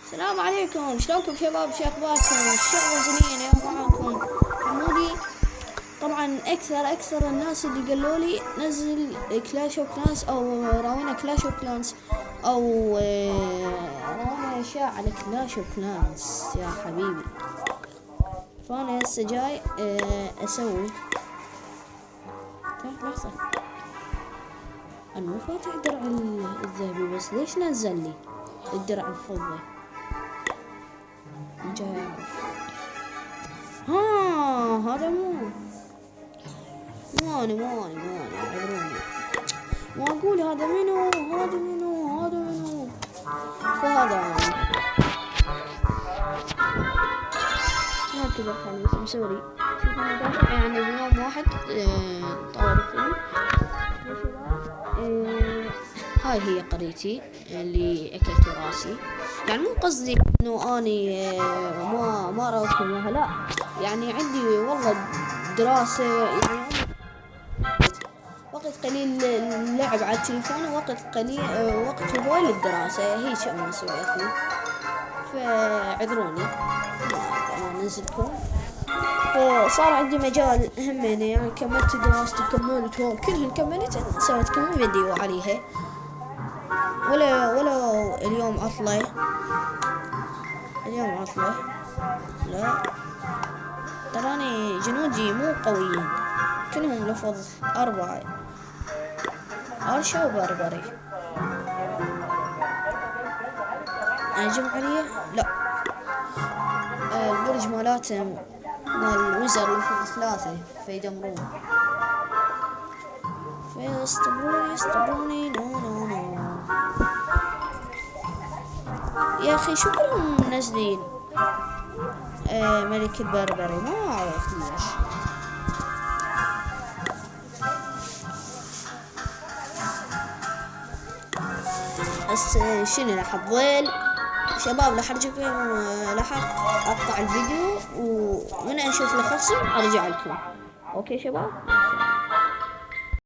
السلام عليكم، شلونكم شباب؟ شو اخباركم؟ الشغل زين. اليوم معكم حمودي. طبعا اكثر الناس اللي قالوا لي نزل كلاش اوف كلانس او راونا كلاش اوف كلانس او راونا اشياء على كلاش اوف كلانس يا حبيبي. فانا هسه جاي اسوي لحظة. انا مو فاتح الدرع الذهبي، بس ليش نزل لي الدرع الفضي؟ جاي اعرف. هذا مو انا عذروني. ما اقول هذا منو فهذا ما كذا خليص مسوري. شوف انا دافع يعني بيوم واحد طور فيلم. هاي هي قريتي اللي اكلت راسي. يعني مو قصدي انه اني ما راوتكم اياها، لا. يعني عندي والله دراسة، يعني وقت قليل اللعب على التليفون، ووقت قليل وقت هواي للدراسة. هيك انا اسوي اخوي، فاعذروني ما نزلكم. فصار عندي مجال همين، يعني كملت دراستي، كملت هون كلهن كملت، سويت كم فيديو عليها. ولا اليوم عطلة. لا تراني جنودي مو قويين، كلهم لفظ 4 أرشا وبربري. أجم عليه لا. البرج مالاتهم مال الوزر لفظ 3 فيدمرون. فيستبروني نو. يا أخي شو كلهم منزلين ملك البربري؟ ما أعرف ليش. بس شنو راح تظل شباب؟ راح ارجعكم، راح اقطع الفيديو ومن اشوف الخصم ارجع لكم. اوكي شباب.